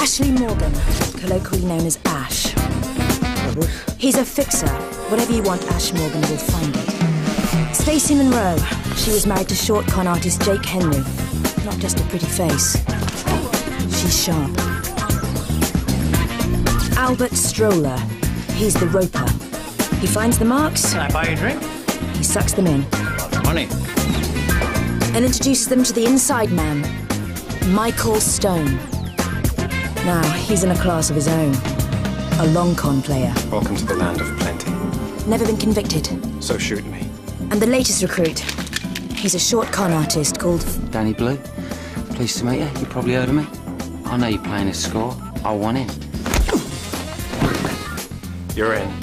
Ashley Morgan, colloquially known as Ash. He's a fixer. Whatever you want, Ash Morgan will find it. Stacey Monroe. She was married to short con artist Jake Henry. Not just a pretty face. She's sharp. Albert Stroller. He's the roper. He finds the marks. Can I buy you a drink? He sucks them in. Money. And introduces them to the inside man, Michael Stone. Now, he's in a class of his own. A long con player. Welcome to the land of plenty. Never been convicted. So shoot me. And the latest recruit. He's a short con artist called... Danny Blue. Pleased to meet you. You probably heard of me. I know you're playing a score. I want in. You're in.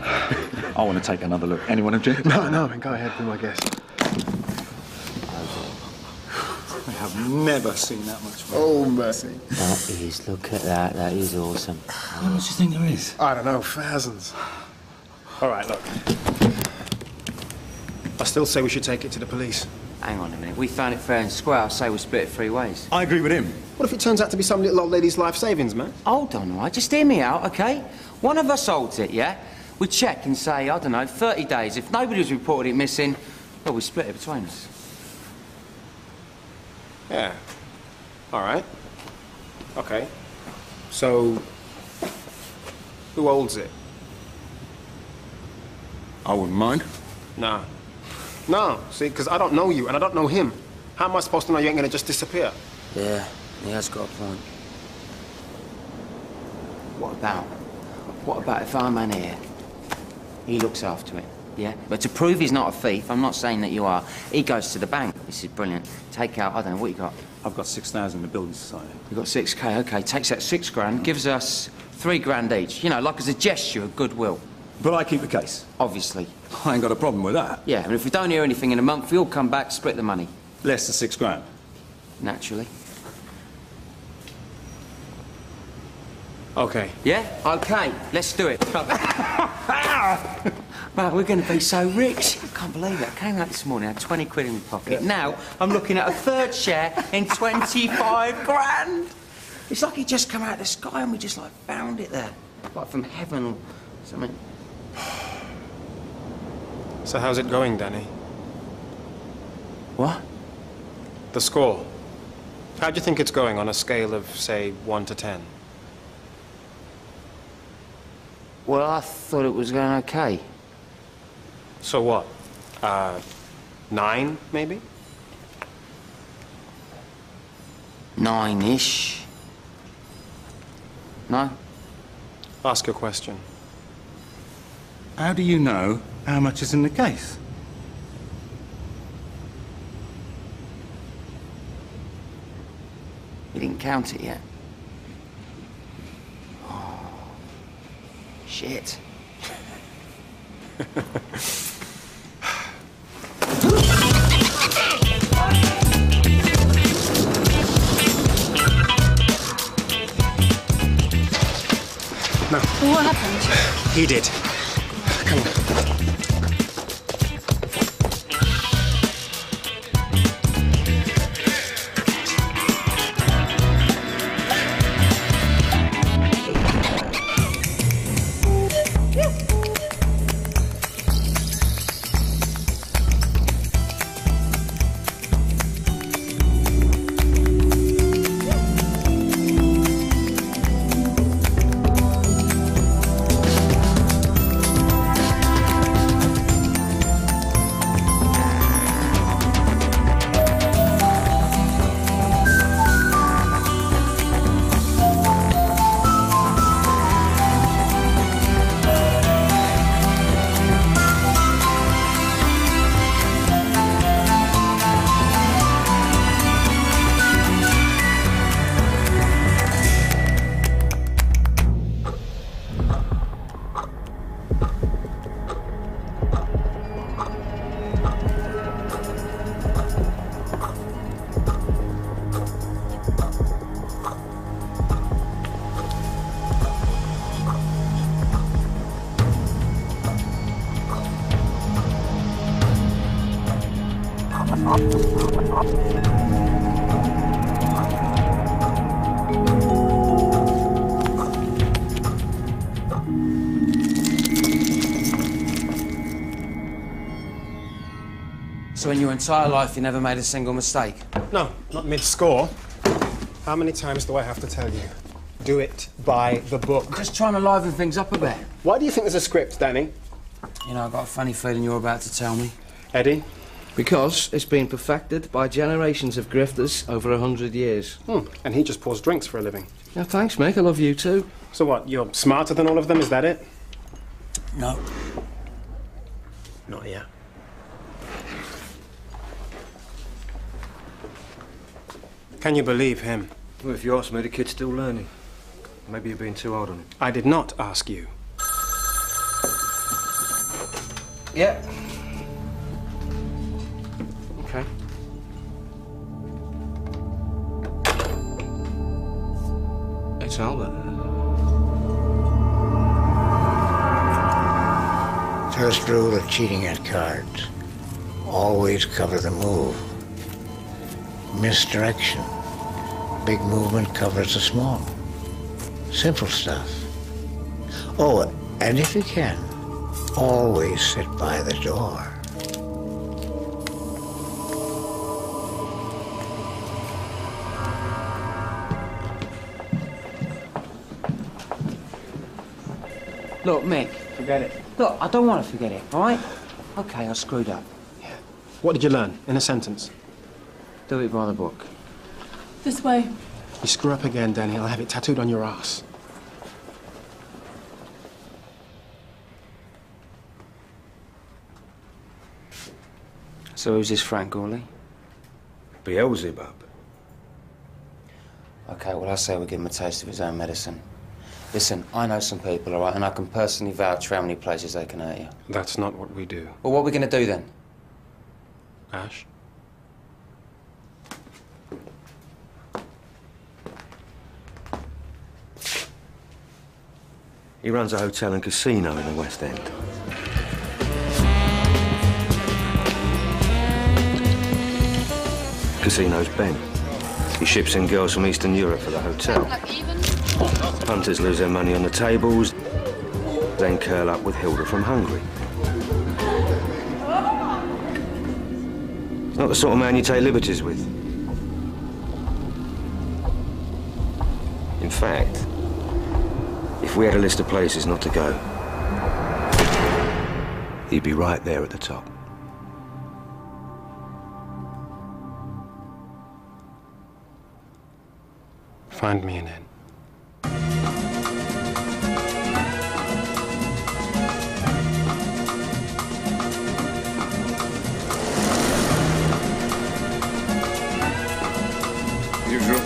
I want to take another look. Anyone object? No, go ahead, be my guest. I have never seen that much fun. Oh, mercy. That is, look at that. That is awesome. How much do you think there is? I don't know, thousands. All right, look. I still say we should take it to the police. Hang on a minute. We found it fair and square. I say we split it 3 ways. I agree with him. What if it turns out to be some little old lady's life savings, man? Hold on, all right? Just hear me out, OK? One of us holds it, yeah? We check and say, I don't know, 30 days. If nobody's reported it missing, well, we split it between us. Yeah. All right. Okay. So, who holds it? I wouldn't mind. Nah. No, see, because I don't know you and I don't know him. How am I supposed to know you ain't gonna just disappear? Yeah, he has got a point. What about if our man here, he looks after it, yeah? But to prove he's not a thief, I'm not saying that you are, he goes to the bank. This is brilliant. Take out, I don't know, what you got? I've got 6,000 in the building society. You've got 6K, OK. Takes that 6 grand, gives us 3 grand each. You know, like as a gesture of goodwill. But I keep the case. Obviously. I ain't got a problem with that. Yeah, and if we don't hear anything in a month, we all come back, split the money. Less than 6 grand. Naturally. Okay. Yeah? OK, let's do it. Man, we're going to be so rich. I can't believe it. I came out this morning, I had 20 quid in my pocket. Now, I'm looking at a 3rd share in 25 grand. It's like it just come out of the sky and we just, like, found it there. Like from heaven or something. So how's it going, Danny? What? The score. How do you think it's going on a scale of, say, 1 to 10? Well, I thought it was going OK. So what? 9, maybe? 9-ish. No? Ask a question. How do you know how much is in the case? You didn't count it yet. Oh. Shit. No. What happened? He did. Come on. entire life you never made a single mistake? No, not mid-score. How many times do I have to tell you? Do it by the book. Just trying to liven things up a bit. Why do you think there's a script, Danny? You know, I've got a funny feeling you're about to tell me. Eddie? Because it's been perfected by generations of grifters over 100 years. And he just pours drinks for a living. Yeah, thanks, Mick. I love you too. So what, you're smarter than all of them, is that it? No. Not yet. Can you believe him? Well, if you ask me, the kid's still learning. Maybe you're being too hard on him. I did not ask you. Yeah. Okay. It's Albert. First rule of cheating at cards. Always cover the move. Misdirection. Big movement covers the small. Simple stuff. Oh, and if you can, always sit by the door. Look, Mick. Forget it. Look, I don't want to forget it, all right? OK, I screwed up. What did you learn in a sentence? Do it by the book. This way. You screw up again, Danny, I'll have it tattooed on your ass. So who's this Frank Gawley? Beelzebub. OK, well, I say we give him a taste of his own medicine. Listen, I know some people, all right, and I can personally vouch for how many places they can hurt you. That's not what we do. Well, what are we going to do then? Ash? He runs a hotel and casino in the West End. Casino's Ben. He ships in girls from Eastern Europe for the hotel. Punters lose their money on the tables, then curl up with Hilda from Hungary. Not the sort of man you take liberties with. In fact, if we had a list of places not to go, he'd be right there at the top. Find me an inn. Usual.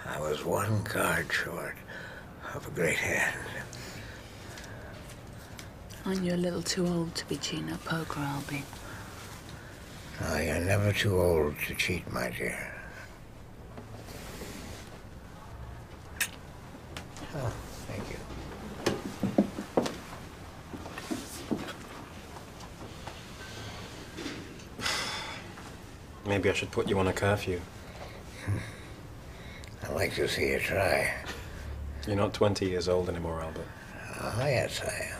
I was one card short of a great hand. Aren't you a little too old to be cheating at poker, Albie? Oh, you're never too old to cheat, my dear. Oh, thank you. Maybe I should put you on a curfew. I'd like to see you try. You're not 20 years old anymore, Albert. Oh, yes, I am.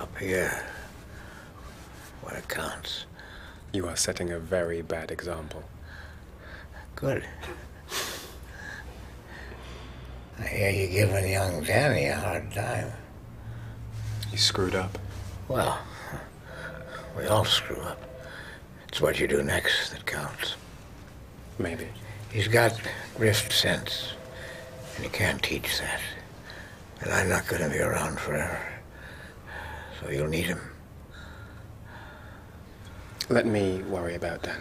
Up here, when it counts. You are setting a very bad example. Good. I hear you giving young Danny a hard time. You screwed up. Well, we all screw up. It's what you do next that counts. Maybe. He's got grift sense, and you can't teach that. And I'm not going to be around forever. so you'll need him. Let me worry about Danny.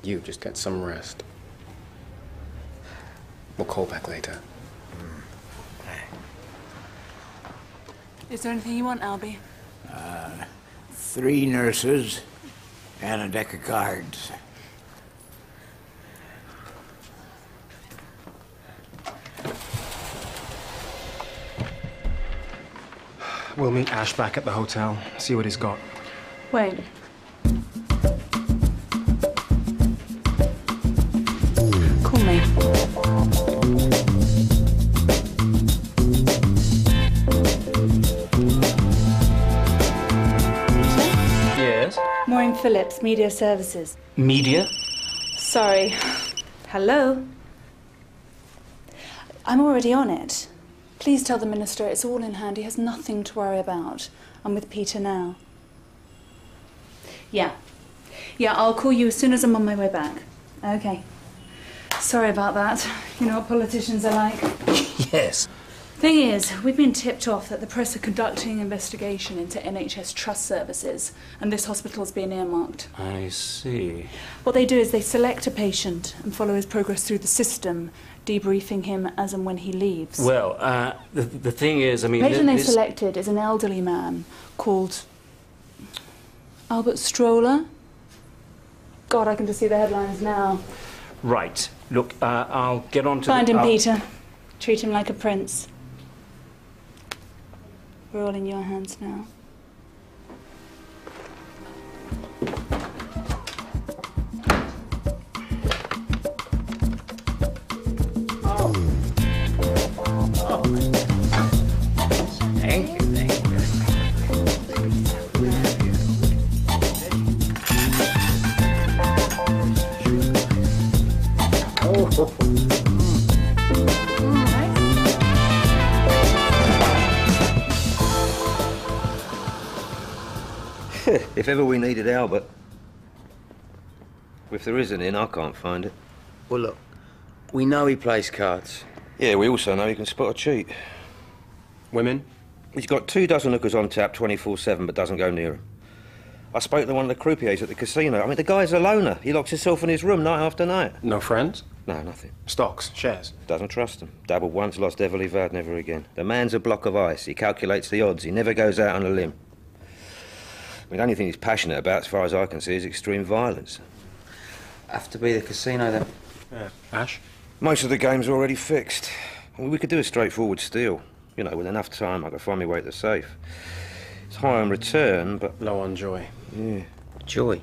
You just get some rest. We'll call back later. Is there anything you want, Albie? 3 nurses and a deck of cards. We'll meet Ash back at the hotel, see what he's got. Wait. Call me. Yes? Maureen Phillips, Media Services. Media? Sorry. Hello? I'm already on it. Please tell the Minister it's all in hand. He has nothing to worry about. I'm with Peter now. Yeah, I'll call you as soon as I'm on my way back. Okay. Sorry about that. You know what politicians are like. Yes. Thing is, we've been tipped off that the press are conducting an investigation into NHS trust services, and this hospital's been earmarked. I see. What they do is they select a patient and follow his progress through the system, debriefing him as and when he leaves. Well, the thing is, I mean... The patient they selected is an elderly man called Albert Stroller. God, I can just see the headlines now. Right. Look, I'll get on to... Find him, Peter. Treat him like a prince. We're all in your hands now. Thank you. If ever we needed Albert. If there is an inn, I can't find it. Well, look, we know he plays cards. Yeah, we also know he can spot a cheat. Women? He's got 24 hookers on tap 24/7, but doesn't go near them. I spoke to one of the croupiers at the casino. I mean, the guy's a loner. He locks himself in his room night after night. No friends? No, nothing. Stocks? Shares? Doesn't trust them. Dabbled once, lost heavily, vowed never again. The man's a block of ice. He calculates the odds. He never goes out on a limb. I mean, the only thing he's passionate about, as far as I can see, is extreme violence. Have to be the casino, then. Yeah. Ash? Most of the game's already fixed. I mean, we could do a straightforward steal. You know, with enough time, I could find my way to the safe. It's high on return, but... low on joy. Yeah. Joy.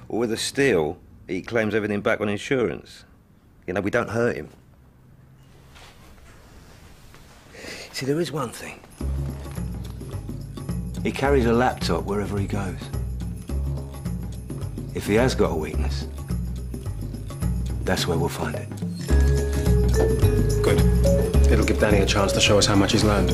Well, with a steal, he claims everything back on insurance. You know, we don't hurt him. See, there is one thing. He carries a laptop wherever he goes. If he has got a weakness, that's where we'll find it. Good. It'll give Danny a chance to show us how much he's learned.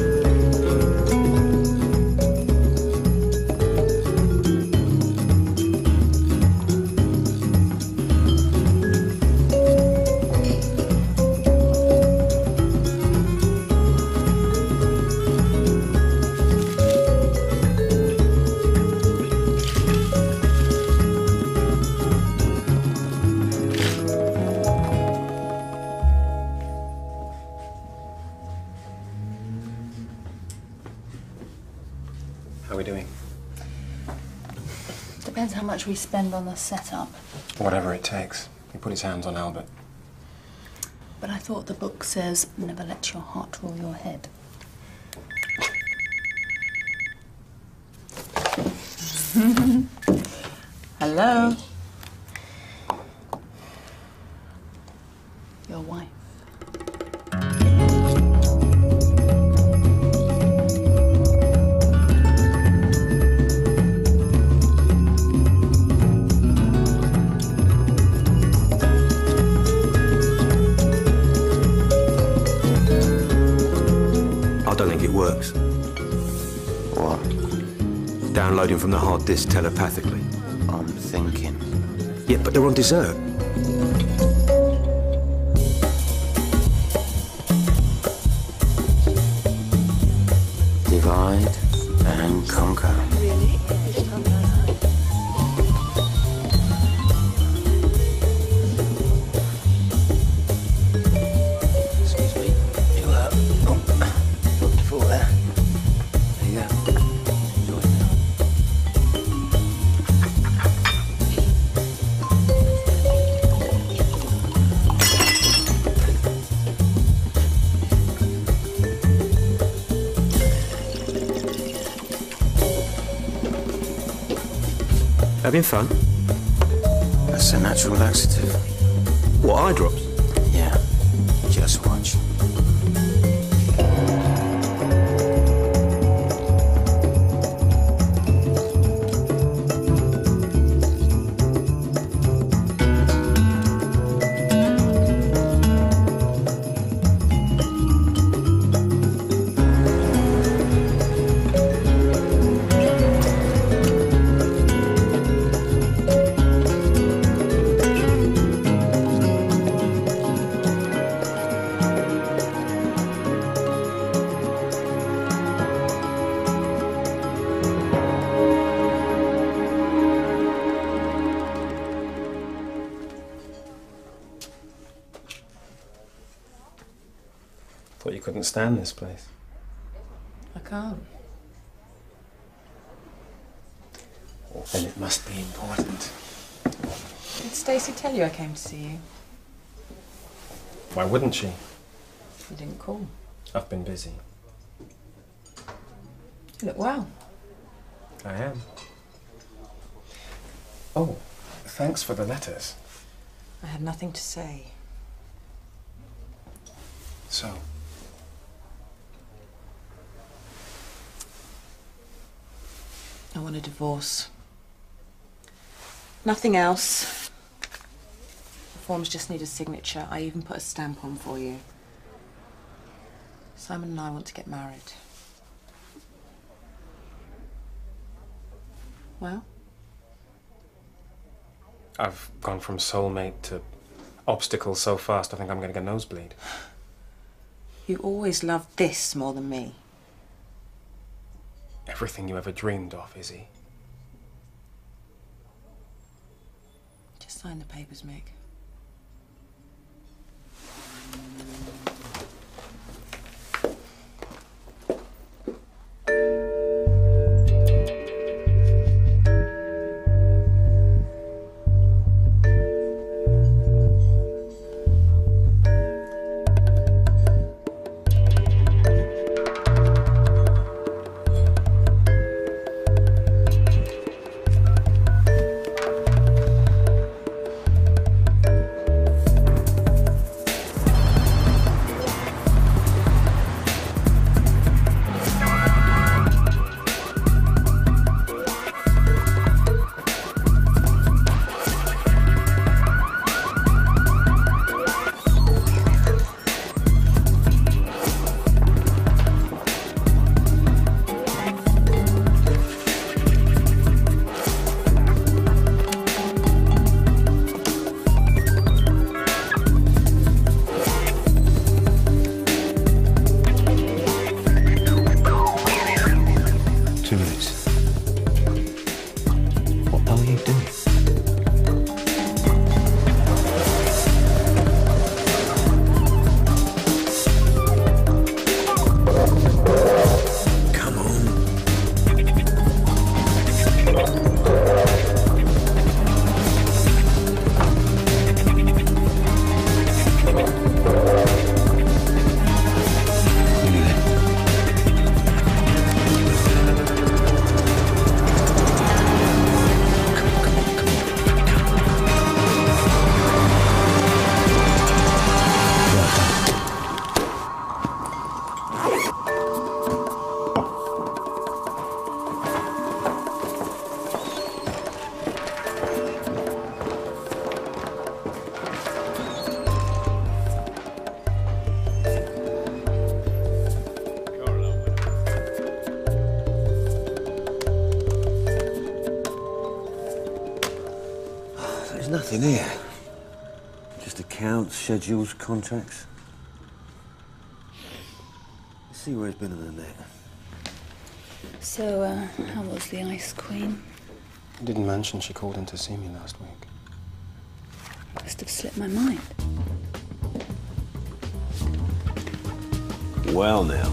How are we doing? Depends how much we spend on the setup. Whatever it takes. He put his hands on Albert. But I thought the book says, never let your heart rule your head. Hello? Your wife. I don't think it works. What? Downloading from the hard disk telepathically. I'm thinking. Yeah, but they're on dessert. Divide and conquer. Excuse me. You dropped the foot there. There you go. Enjoy it now. Having fun? That's a natural laxative. What, eye drops? Yeah. Just watch. Thought you couldn't stand this place. I can't. Then it must be important. Did Stacey tell you I came to see you? Why wouldn't she? You didn't call. I've been busy. You look well. I am. Oh, thanks for the letters. I had nothing to say. So? I want a divorce. Nothing else. The forms just need a signature. I even put a stamp on for you. Simon and I want to get married. Well? I've gone from soulmate to obstacle so fast I think I'm going to get a nosebleed. You always loved this more than me. Everything you ever dreamed of, Izzy. Just sign the papers, Mick. There's nothing here. Just accounts, schedules, contracts. Let's see where it's been in the net. So, how was the Ice Queen? You didn't mention she called in to see me last week. Must have slipped my mind. Well, now.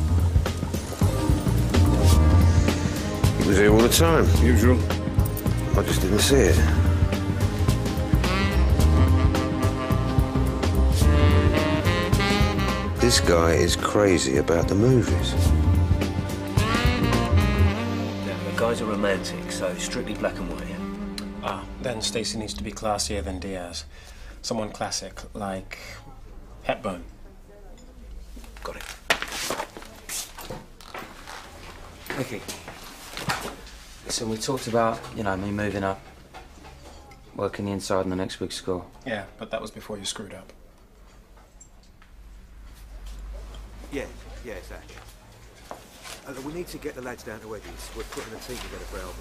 He was here all the time. Usual. I just didn't see it. This guy is crazy about the movies. The guy's a romantic, so strictly black and white. Ah, then Stacey needs to be classier than Diaz. Someone classic, like Hepburn. Got it. Vicky. Listen, we talked about, you know, me moving up, working the inside in the next big school. Yeah, but that was before you screwed up. Yeah, exactly. We need to get the lads down to Eddie's. We're putting a team together for Albert.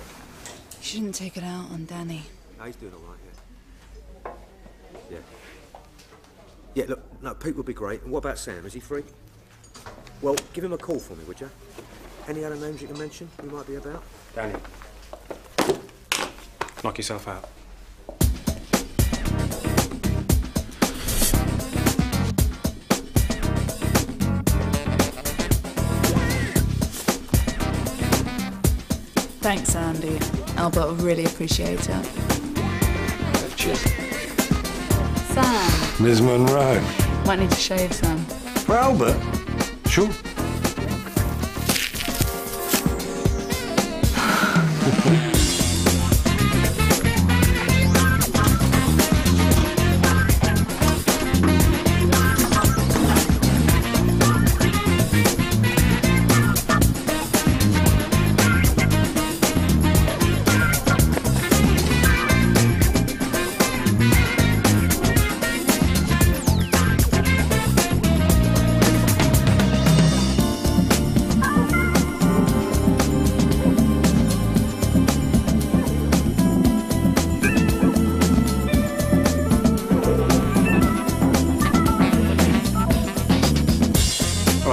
You shouldn't take it out on Danny. No, he's doing all right, yeah. Yeah, look, no, Pete would be great. And what about Sam? Is he free? Well, give him a call for me, would you? Any other names you can mention we might be about? Danny. Knock yourself out. Thanks, Andy. Albert will really appreciate it. Cheers. Sam. Ms. Monroe. Might need to shave, Sam. For Albert? Sure.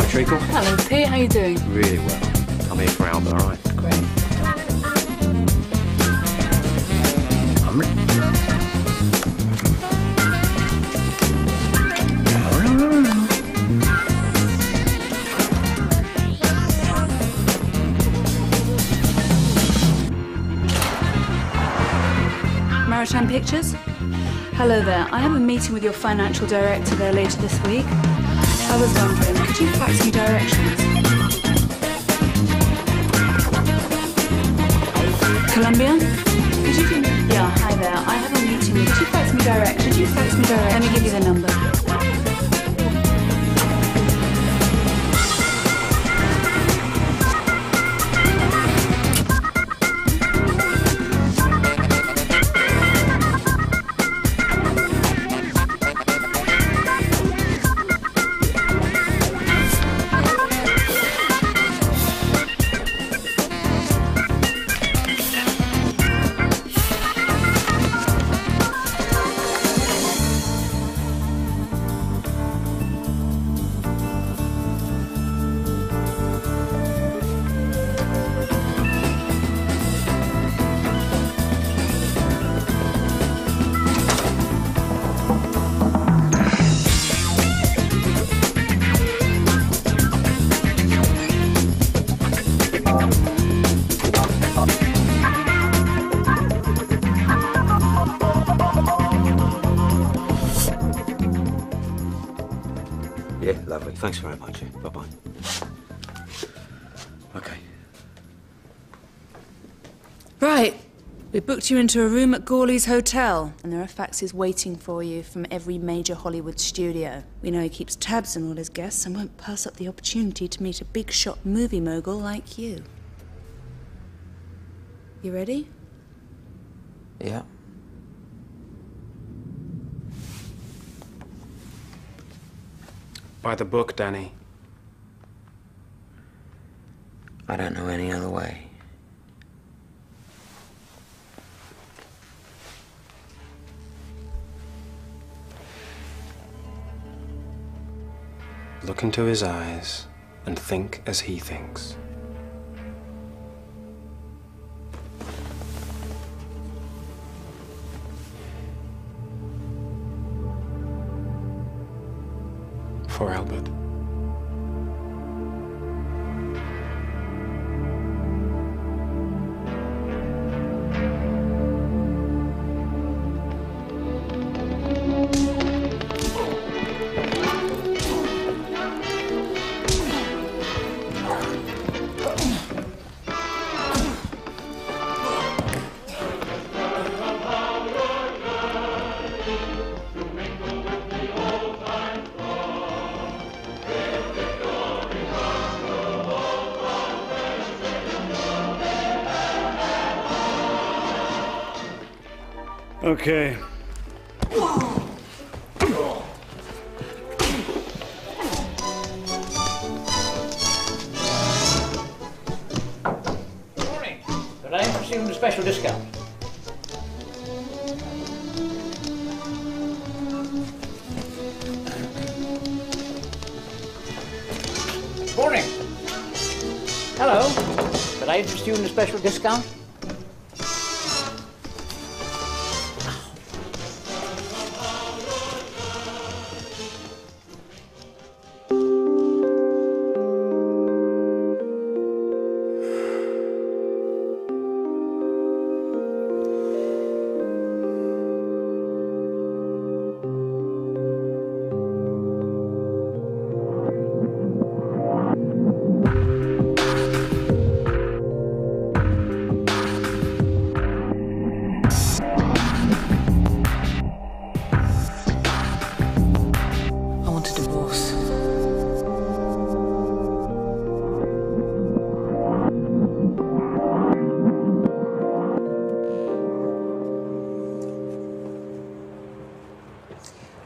Treacle? Hello, Pete. How you doing? Really well. I'm here for Albert, all right? Great. Maritime Pictures? Hello there. I have a meeting with your financial director there later this week. I was wondering, could you fax me directions? Columbia? Could you do... Yeah, hi there. I have a meeting with... Could you fax me directions? Could you fax me directions? Let me give you the number. Yeah, lovely. Thanks very much. Bye-bye. Okay. Right. We booked you into a room at Gawley's Hotel, and there are faxes waiting for you from every major Hollywood studio. We know he keeps tabs on all his guests and won't pass up the opportunity to meet a big-shot movie mogul like you. You ready? Yeah. By the book, Danny. I don't know any other way. Look into his eyes and think as he thinks. Poor Albert. Okay. Morning. But I am receiving a special discount. Morning. Hello. But I interest you in a special discount?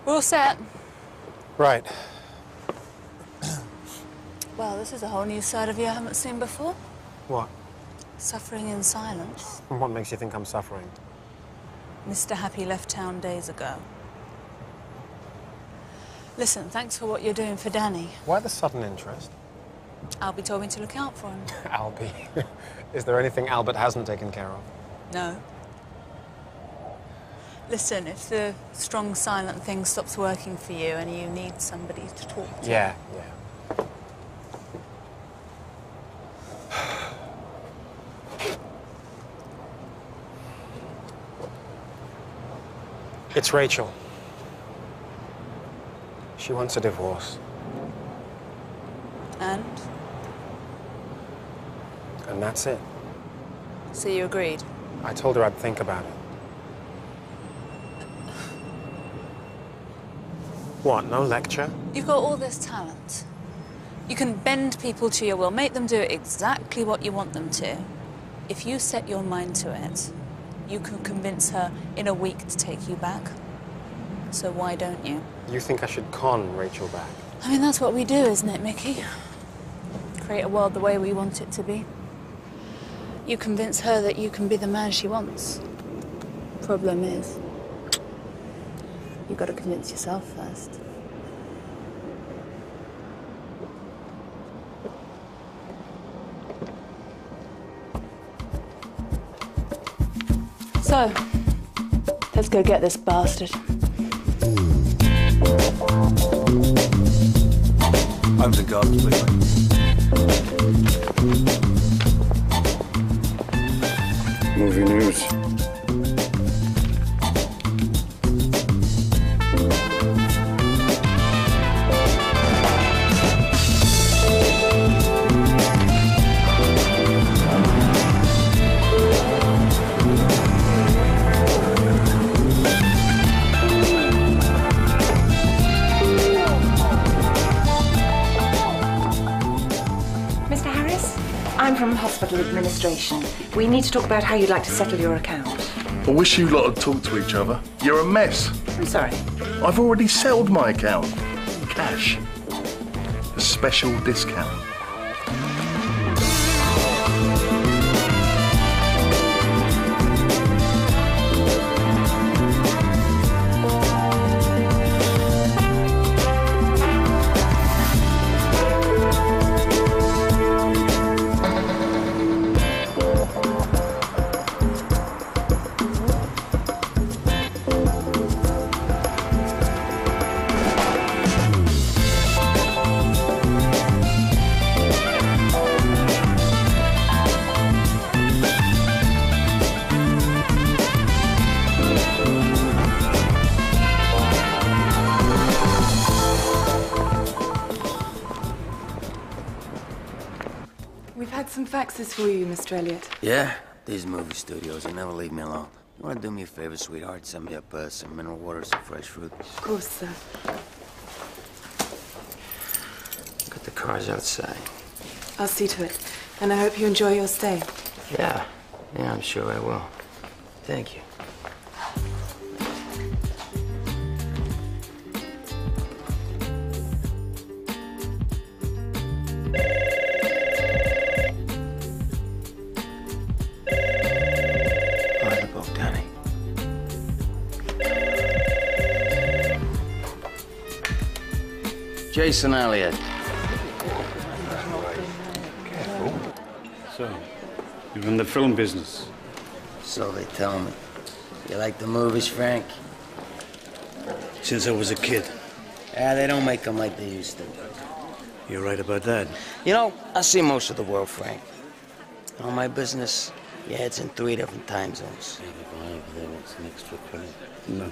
We're all set. Right. Well, this is a whole new side of you I haven't seen before. What? Suffering in silence. And what makes you think I'm suffering? Mr. Happy left town days ago. Listen, thanks for what you're doing for Danny. Why the sudden interest? Albie told me to look out for him. Albie. Is there anything Albert hasn't taken care of? No. Listen, if the strong, silent thing stops working for you and you need somebody to talk to... Yeah. It's Rachel. She wants a divorce. And? And that's it. So you agreed? I told her I'd think about it. What, no lecture? You've got all this talent. You can bend people to your will, make them do exactly what you want them to. If you set your mind to it, you can convince her in a week to take you back. So why don't you? You think I should con Rachel back? I mean, that's what we do, isn't it, Mickey? Create a world the way we want it to be. You convince her that you can be the man she wants. Problem is, you've got to convince yourself first. So, let's go get this bastard. Homes and gardens, please. Movie news. I'm from hospital administration. We need to talk about how you'd like to settle your account. I wish you lot had talked to each other. You're a mess. I'm sorry. I've already settled my account. Cash. A special discount. some faxes for you, Mr. Elliot. Yeah? These movie studios, they never leave me alone. You wanna do me a favor, sweetheart? Send me up some mineral water, some fresh fruit. Of course, sir. Look at the cars outside. I'll see to it. And I hope you enjoy your stay. Yeah, I'm sure I will. Thank you. Jason Elliott. Careful. So, you're in the film business? So they tell me. You like the movies, Frank? Since I was a kid. Yeah, they don't make them like they used to. You're right about that. You know, I see most of the world, Frank. On my business, your head's in 3 different time zones. No.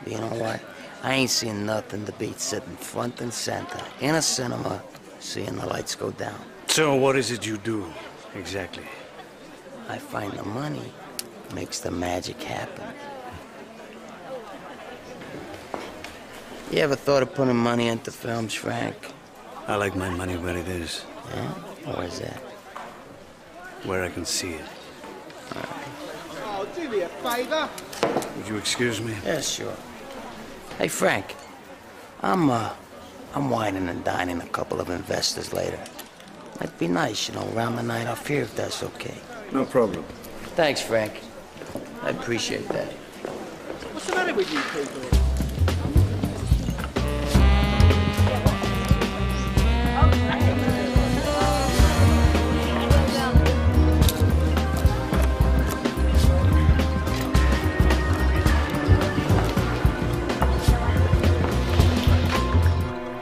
You know what? I ain't seen nothing to beat sitting front and center in a cinema, seeing the lights go down. So what is it you do, exactly? I find the money makes the magic happen. You ever thought of putting money into films, Frank? I like my money where it is. Yeah? Where's that? Where I can see it. Oh, do me a favor. Would you excuse me? Yeah, sure. Hey, Frank. I'm wining and dining a couple of investors later. Might be nice, you know, round the night off here if that's okay. No problem. Thanks, Frank. I appreciate that. What's the matter with you people?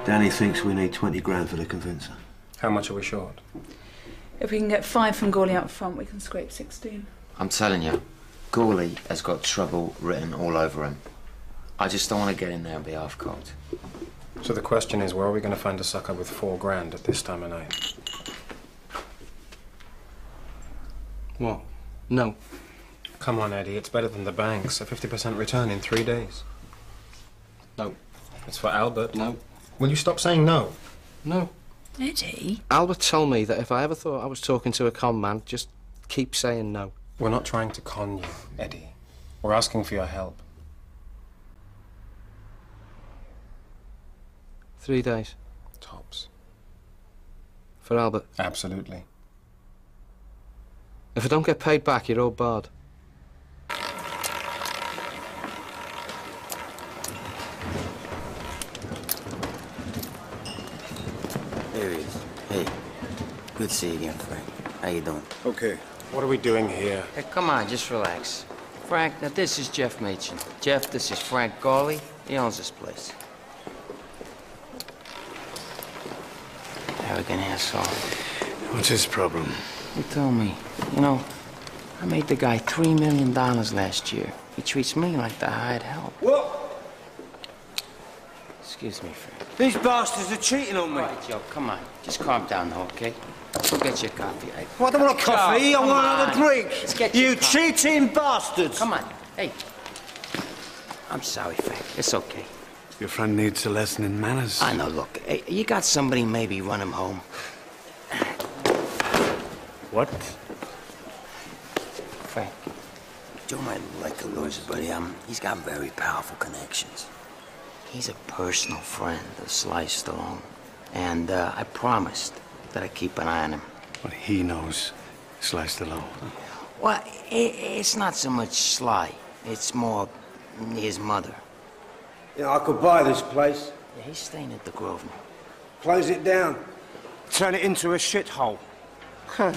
Danny thinks we need 20 grand for the convincer. How much are we short? If we can get 5 from Gawley up front, we can scrape 16. I'm telling you, Gawley has got trouble written all over him. I just don't want to get in there and be half cocked. So the question is, where are we going to find a sucker with 4 grand at this time of night? What? No. Come on, Eddie, it's better than the banks. A 50% return in 3 days. No. It's for Albert. No. Will you stop saying no? No. Eddie? Albert told me that if I ever thought I was talking to a con man, just keep saying no. We're not trying to con you, Eddie. We're asking for your help. 3 days. Tops. For Albert? Absolutely. If I don't get paid back, you're all barred. There he is. Hey, good to see you again, Frank. How you doing? Okay. What are we doing here? Hey, come on, just relax. Frank, now this is Jeff Machin. Jeff, this is Frank Gawley. He owns this place. Arrogant asshole. What's his problem? He told me, you know, I made the guy $3 million last year. He treats me like the hired help. What? Excuse me, Frank. These bastards are cheating on me. All right, Joe, come on. Just calm down now, okay? Go get your coffee. Well, I don't want a coffee. Joe, I want another on. drink. Let's get You your coffee. cheating bastards. Come on. Hey. I'm sorry, Frank. It's okay. Your friend needs a lesson in manners. I know, look. Hey, you got somebody maybe run him home. What? Frank, Joe might like to lose it, but he's got very powerful connections. He's a personal friend of Sly Stallone. And I promised that I'd keep an eye on him. What he knows, Sly Stallone. Well, it's not so much Sly. It's more his mother. Yeah, I could buy this place. Yeah, he's staying at the Grosvenor. Close it down. Turn it into a shithole. I'm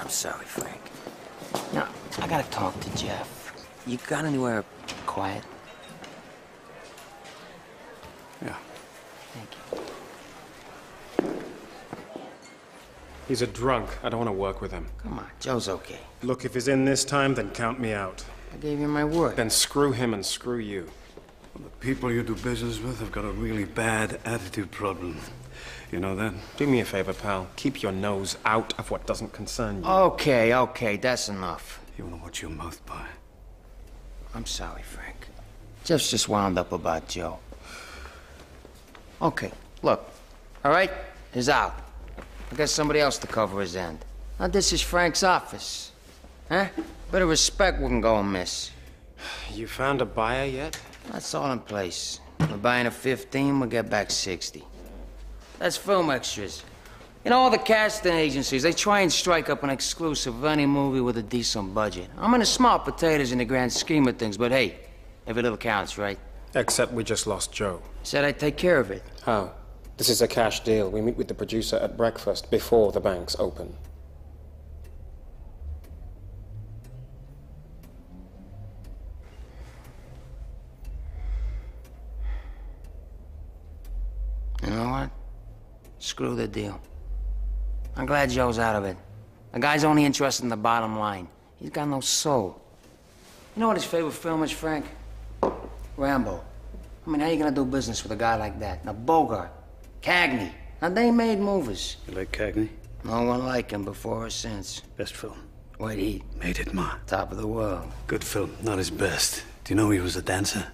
sorry, Frank. Now, I gotta talk to Jeff. You got anywhere quiet? Yeah. Thank you. He's a drunk. I don't want to work with him. Come on, Joe's okay. Look, if he's in this time, then count me out. I gave you my word. Then screw him and screw you. Well, the people you do business with have got a really bad attitude problem. You know that? Do me a favor, pal. Keep your nose out of what doesn't concern you. Okay, that's enough. You want to watch your mouth, boy? I'm sorry, Frank. Jeff's just wound up about Joe. Okay, look. All right? He's out. I got somebody else to cover his end. Now, this is Frank's office. Huh? Bit of respect wouldn't go amiss. You found a buyer yet? That's all in place. We're buying a 15, we'll get back 60. That's film extras. You know, all the casting agencies, they try and strike up an exclusive of any movie with a decent budget. I'm in the small potatoes in the grand scheme of things, but hey, every little counts, right? Except we just lost Joe. Said I'd take care of it. How? This is a cash deal. We meet with the producer at breakfast before the banks open. You know what? Screw the deal. I'm glad Joe's out of it. The guy's only interested in the bottom line. He's got no soul. You know what his favorite film is, Frank? Rambo. I mean, how you gonna do business with a guy like that? Now, Bogart, Cagney. Now, they made movies. You like Cagney? No one like him before or since. Best film. White Heat. Made it, ma. Top of the world. Good film, not his best. Do you know he was a dancer?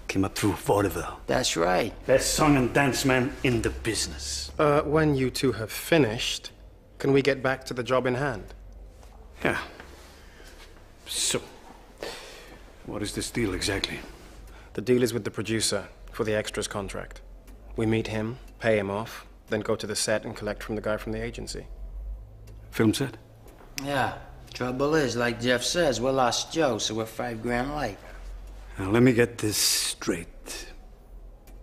Came up through vaudeville. That's right. Best song and dance man in the business. When you two have finished, can we get back to the job in hand? Yeah. So, what is this deal exactly? The deal is with the producer for the extras contract. We meet him, pay him off, then go to the set and collect from the guy from the agency. Film set? Yeah. Trouble is, like Jeff says, we lost Joe, so we're $5 light. Now, let me get this straight.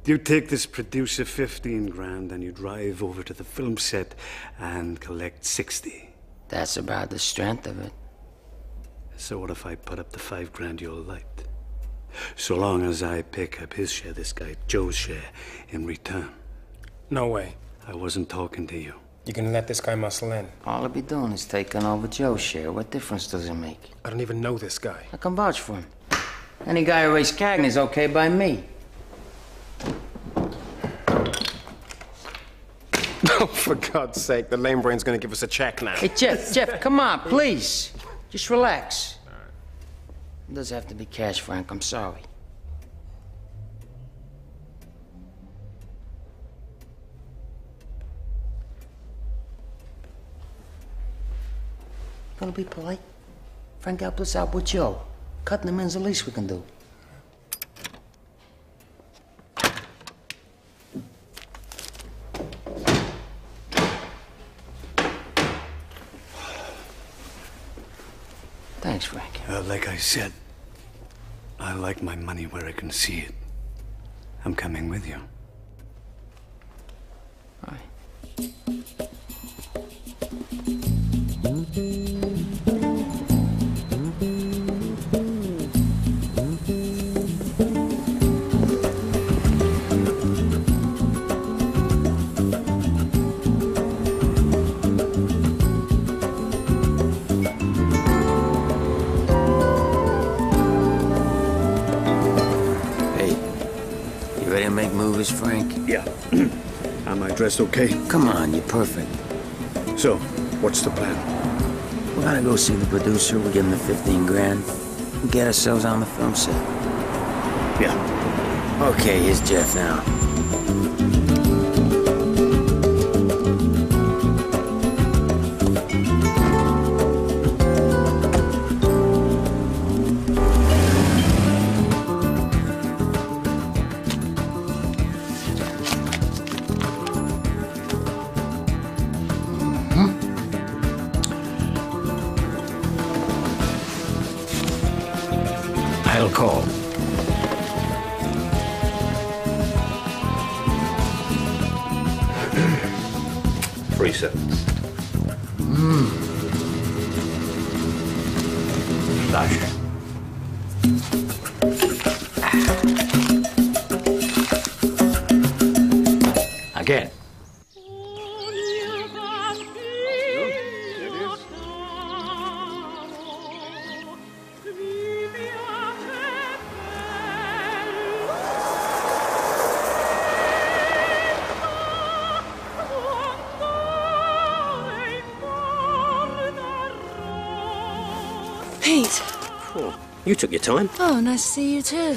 You take this producer 15 grand and you drive over to the film set and collect 60. That's about the strength of it. So what if I put up the 5 grand you'll like? So long as I pick up his share, this guy Joe's share, in return. No way. I wasn't talking to you. You can let this guy muscle in. All he'll be doing is taking over Joe's share. What difference does it make? I don't even know this guy. I can vouch for him. Any guy who raised Cagney's okay by me. Oh, for God's sake, the lame brain's gonna give us a check now. Hey, Jeff, come on, please. Just relax. It does have to be cash, Frank. I'm sorry. Gonna be polite? Frank helped us out with Joe. Cutting him in's the least we can do. Thanks, Frank. Like I said, I like my money where I can see it. I'm coming with you. All right. Frank? Yeah. Am I dressed okay? Come on, you're perfect. So, what's the plan? We gotta go see the producer, we'll give him the 15 grand, and get ourselves on the film set. Yeah. Okay, here's Jeff now. I'll call. Three seconds. Gotcha. Again. Pete. Oh, you took your time. Oh, nice to see you too.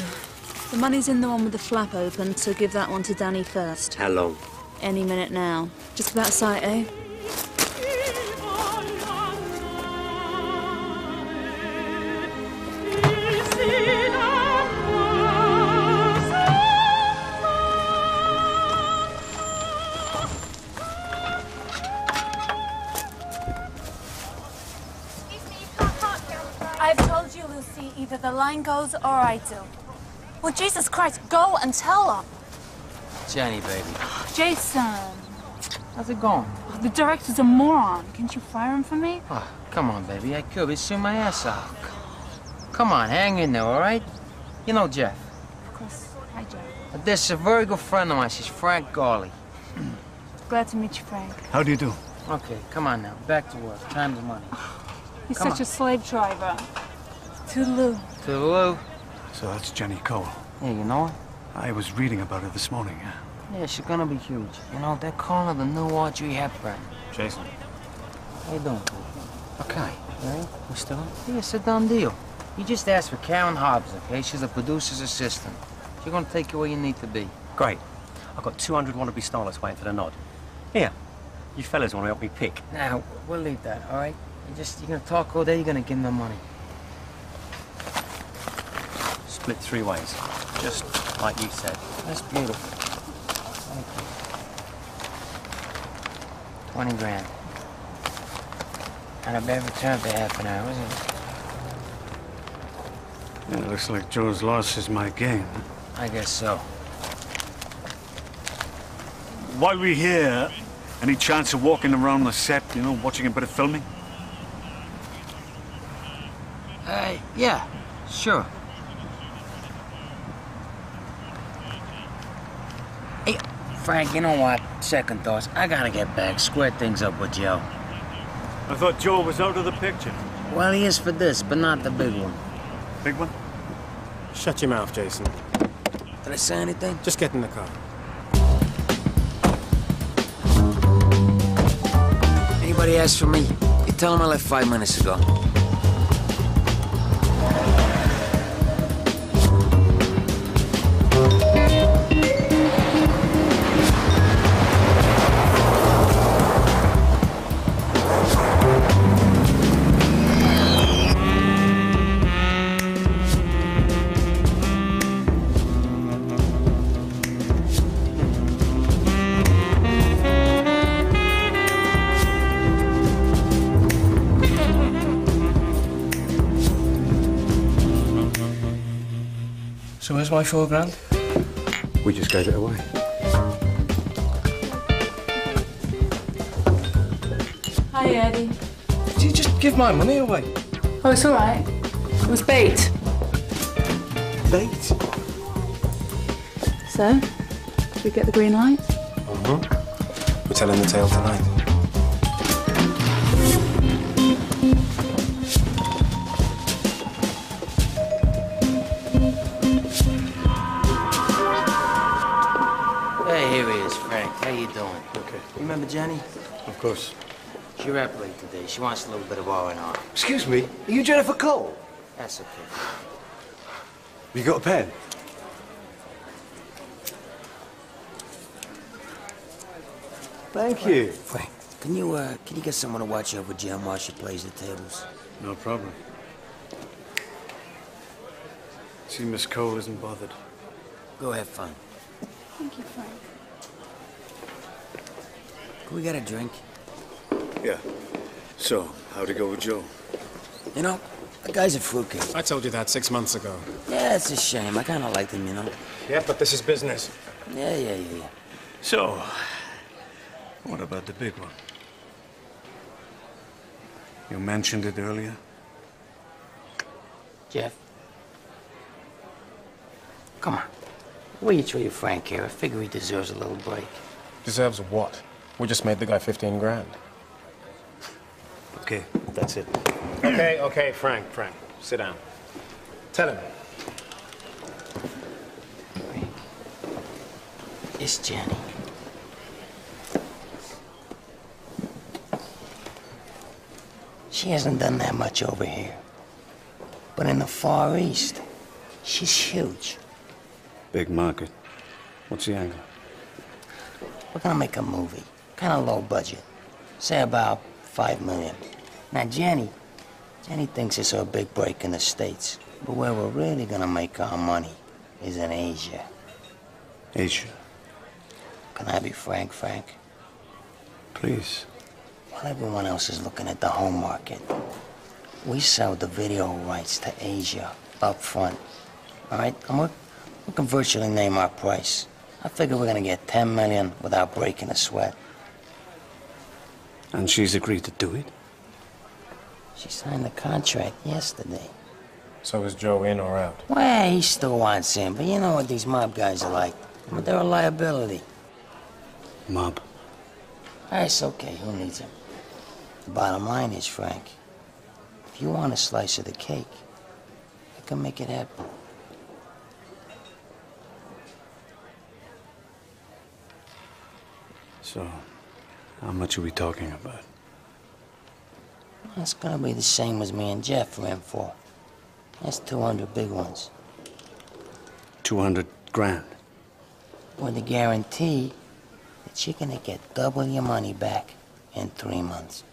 The money's in the one with the flap open, so give that one to Danny first. How long? Any minute now. Just about sight, eh? I've told you, Lucy, either the line goes or I do. Well, Jesus Christ, go and tell her. Jenny, baby. Jason. How's it going? The director's a moron. Can't you fire him for me? Oh, come on, baby. I could be suing my ass off. Come on, hang in there, all right? You know Jeff. Of course. Hi, Jeff. This is a very good friend of mine. She's Frank Garley. Glad to meet you, Frank. How do you do? Okay, come on now. Back to work. Time's money. He's Come such on. a slave driver. Toodaloo. Toodaloo. So that's Jenny Cole. Yeah, you know her? I was reading about her this morning. Yeah, she's gonna be huge. You know, they're calling her the new Audrey Hepburn. Jason. How you doing? Okay. All right? We still on? Yeah, it's a done deal. You just asked for Karen Hobbs, okay? She's the producer's assistant. She's gonna take you where you need to be. Great. I've got 200 wannabe stylists waiting for the nod. Here, you fellas want to help me pick. Now, we'll leave that, all right? You're gonna talk all day, you're gonna give them the money. Split 3 ways, just like you said. That's beautiful. Thank you. 20 grand. And I bet return for half an hour, isn't it? Yeah, looks like Joe's loss is my gain. I guess so. While we're here, any chance of walking around the set, you know, watching a bit of filming? Yeah, sure. Hey, Frank, you know what? Second thoughts. I gotta get back, square things up with Joe. I thought Joe was out of the picture. Well, he is for this, but not the big one. Big one? Shut your mouth, Jason. Did I say anything? Just get in the car. Anybody ask for me? You tell them I left 5 minutes ago. So where's my $4 grand? We just gave it away. Hi, Eddie. Did you just give my money away? Oh, it's all right. It was bait. Bait? So, did we get the green light? We're telling the tale tonight. Hey, here he is, Frank. How you doing? Okay. You remember Jenny? Of course. She rapped late today. She wants a little bit of R&R. Excuse me, are you Jennifer Cole? That's okay. You got a pen? Thank you. Frank, can you get someone to watch over Jen while she plays the tables? No problem. See, Miss Cole isn't bothered. Go have fun. Thank you, Frank. Can we get a drink? Yeah. So, how'd it go with Joe? You know, the guy's a fruitcake. I told you that 6 months ago. Yeah, it's a shame. I kind of liked him, you know. Yeah, but this is business. Yeah. So, what about the big one? You mentioned it earlier. Jeff? Come on. The way you treated Frank here, I figure he deserves a little break. Deserves what? We just made the guy 15 grand. Okay, that's it. Okay, Frank, sit down. Tell him. It's Jenny. She hasn't done that much over here. But in the Far East, she's huge. Big market. What's the angle? We're gonna make a movie. Kind of low budget. Say about $5 million. Now, Jenny thinks it's her big break in the States. But where we're really gonna make our money is in Asia. Asia? Can I be frank? Please. While everyone else is looking at the home market, we sell the video rights to Asia up front. All right? And we can virtually name our price. I figure we're gonna get $10 million without breaking a sweat. And she's agreed to do it? She signed the contract yesterday. So is Joe in or out? Well, he still wants in, but you know what these mob guys are like. But they're a liability. Mob? It's okay, who needs him? The bottom line is, Frank, if you want a slice of the cake, I can make it happen. So, how much are we talking about? It's gonna be the same as me and Jeff ran for. That's 200 big ones. 200 grand? With the guarantee that you're gonna get double your money back in 3 months.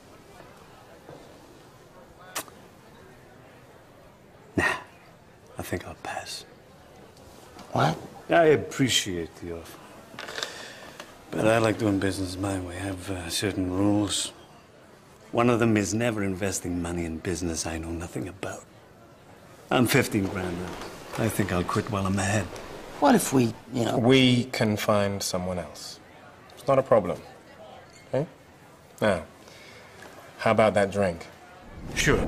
Nah, I think I'll pass. What? I appreciate the offer. But I like doing business my way. I have certain rules. One of them is never investing money in business I know nothing about. I'm 15 grand now. I think I'll quit while I'm ahead. What if we, We can find someone else. It's not a problem. Okay? Now, how about that drink? Sure.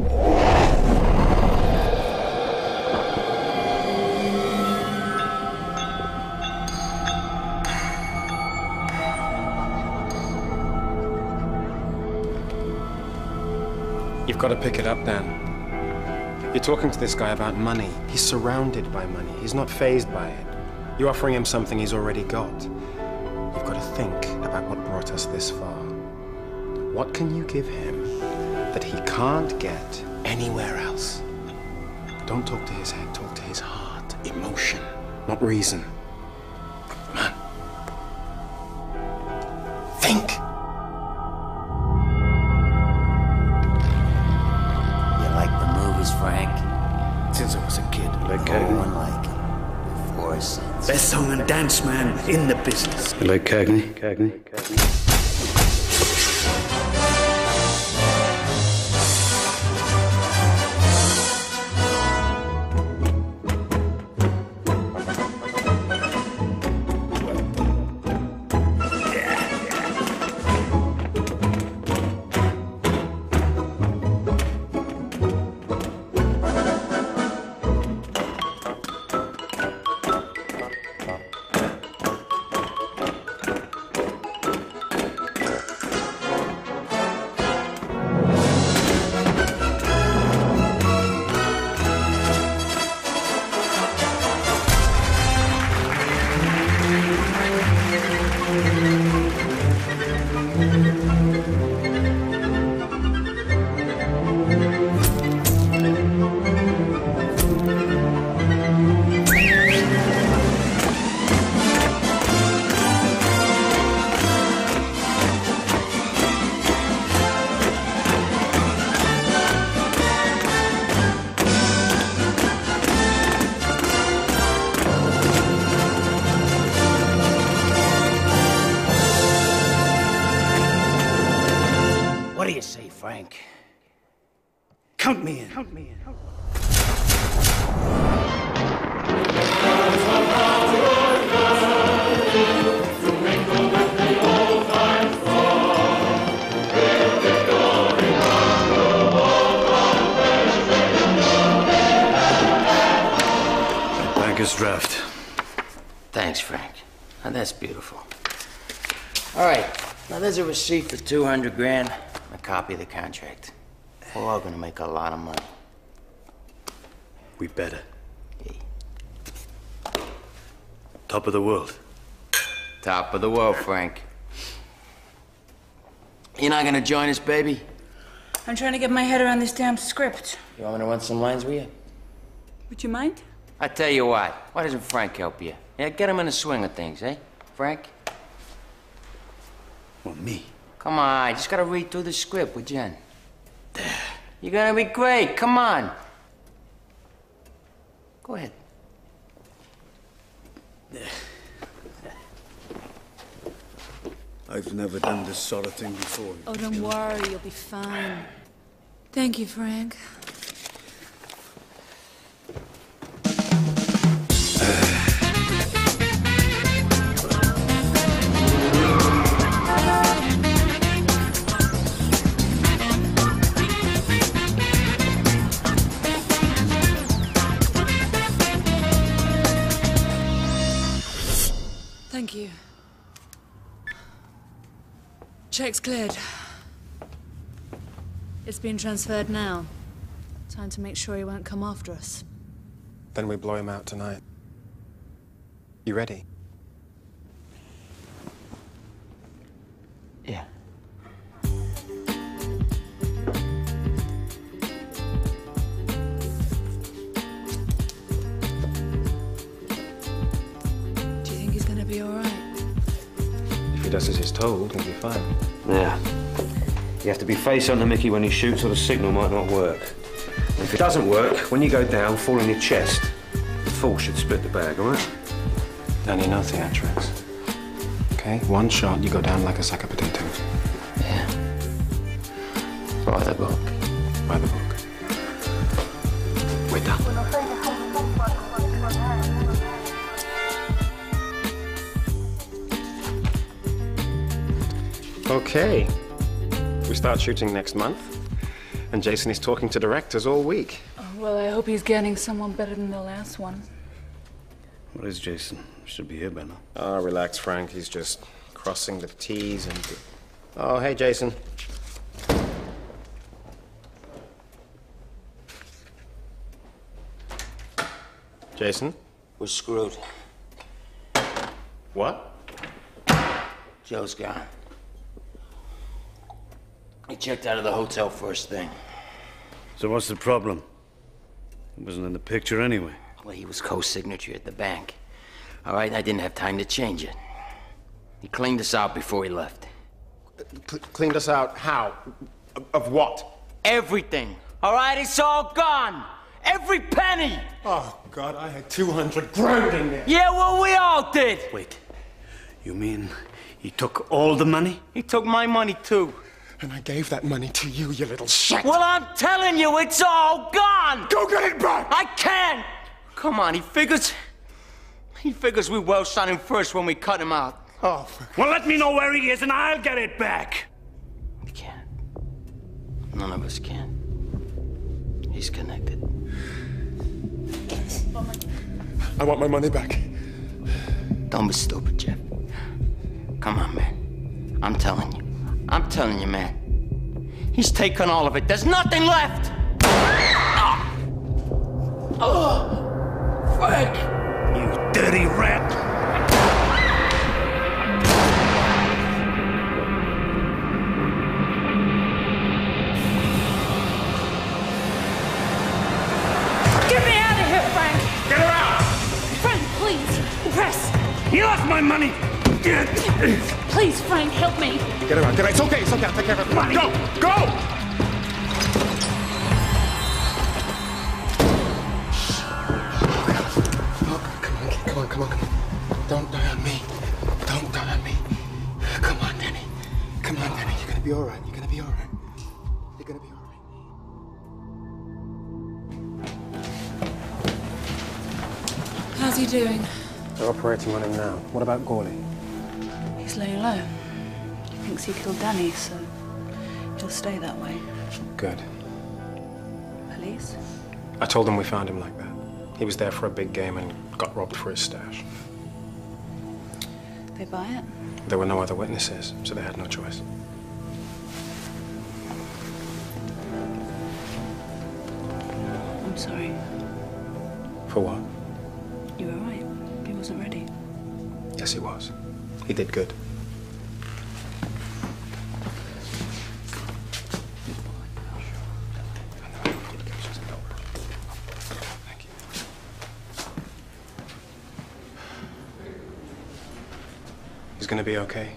You've got to pick it up, Dan. You're talking to this guy about money. He's surrounded by money. He's not fazed by it. You're offering him something he's already got. You've got to think about what brought us this far. What can you give him that he can't get anywhere else? Don't talk to his head, talk to his heart. Emotion, not reason. Come on. Think. Frank? Since I was a kid. Like Cagney? No one like him. Before his sins. Best song and dance man in the business. You like Cagney? Cagney? What do you say, Frank? Count me in. Count me in. Banker's draft. Thanks, Frank. Now, that's beautiful. All right. Now, there's a receipt for 200 grand. A copy of the contract. We're all gonna make a lot of money. We better. Top of the world. Top of the world, Frank. You're not gonna join us, baby? I'm trying to get my head around this damn script. You want me to run some lines with you? Would you mind? I tell you what, why doesn't Frank help you? Yeah, get him in the swing of things, eh? Frank? Well, me? Come on, you just gotta read through the script with Jen. You're gonna be great, come on. Go ahead. I've never done this sort of thing before. Oh, don't worry, you'll be fine. Thank you, Frank. Thank you. Check's cleared. It's been transferred now. Time to make sure he won't come after us. Then we blow him out tonight. You ready? Yeah. Do you think he's gonna be all right? If he does as he's told, he'll be fine. Yeah. You have to be face on the Mickey when he shoots, or the signal might not work. And if it doesn't work, when you go down, fall in your chest. The force should split the bag, all right? Danny, no theatrics. Okay? One shot, you go down like a sack of potatoes. Yeah. By the book. By the book. We're done. Okay. We start shooting next month, and Jason is talking to directors all week. Oh, well, I hope he's getting someone better than the last one. What is Jason? Should be here by now. Oh, relax, Frank. He's just crossing the T's and... Oh, hey, Jason. Jason? We're screwed. What? Joe's gone. He checked out of the hotel first thing. So what's the problem? He wasn't in the picture anyway. Well, he was co-signature at the bank. All right, I didn't have time to change it. He cleaned us out before he left. Cleaned us out how? Of what? Everything. All right, it's all gone. Every penny. Oh, God, I had 200 grand in there. Yeah, well, we all did. Wait. You mean he took all the money? He took my money, too. And I gave that money to you, you little shit. Well, I'm telling you, it's all gone. Go get it back. I can't. Come on, he figures we well shot him first when we cut him out. Oh, well, let me know where he is and I'll get it back. We can't. None of us can. He's connected. I want my money back. Don't be stupid, Jeff. Come on, man. I'm telling you, man. He's taken all of it. There's nothing left! Oh! Frank! You dirty rat! Get me out of here, Frank! Get her out! Frank, please! Press! You lost my money! Please, Frank, help me! Get her out. Get her out. It's okay. I'll take care of it. Come on, go! Go! Come on. Don't die on me. Don't die on me. Come on, Danny. Come on, Danny. You're gonna be all right. You're gonna be all right. You're gonna be all right. How's he doing? They're operating on him now. What about Gawley? He's laying low. He thinks he killed Danny, so he'll stay that way. Good. Police? I told them we found him like that. He was there for a big game and got robbed for his stash. They buy it? There were no other witnesses, so they had no choice. I'm sorry. For what? You were right. He wasn't ready. Yes, he was. He did good. going to be okay.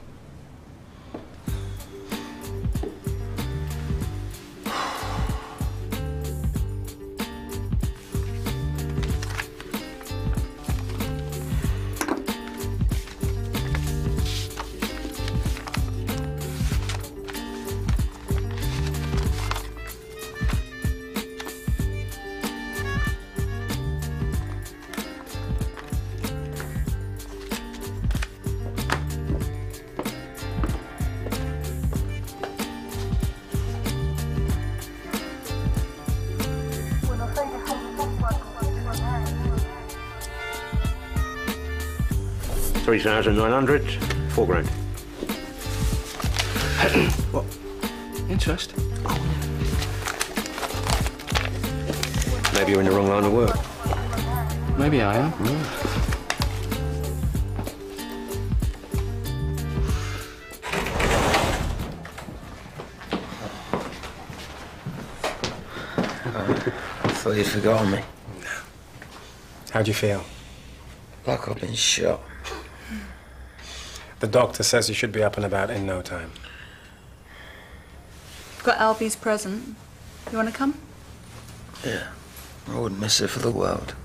$3,900, $4 grand. What? Interest? Maybe you're in the wrong line of work. Maybe I am. I thought you'd forgotten me. How'd you feel? Like I've been shot. The doctor says you should be up and about in no time. I've got Albie's present. You want to come? Yeah, I wouldn't miss it for the world.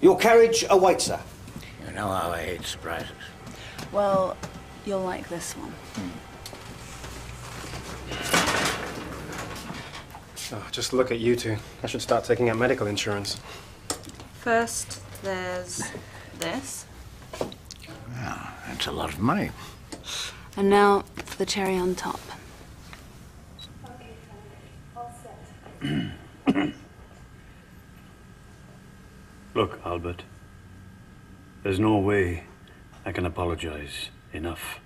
Your carriage awaits, sir. You know how I hate surprises. Well, you'll like this one. Oh, just look at you two. I should start taking out medical insurance. First, there's this. Yeah, that's a lot of money. And now for the cherry on top. Look, Albert, there's no way I can apologize enough.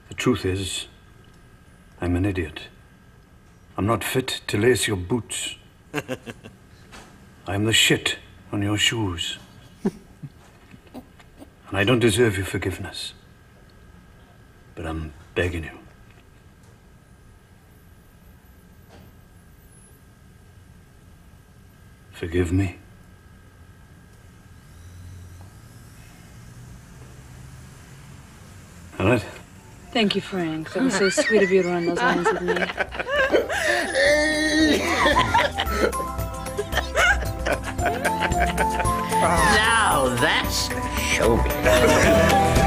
The truth is, I'm an idiot. I'm not fit to lace your boots. I'm the shit on your shoes. And I don't deserve your forgiveness. But I'm begging you. Forgive me. All right? Thank you, Frank. That was so sweet of you to run those lines with me. Now that's show me.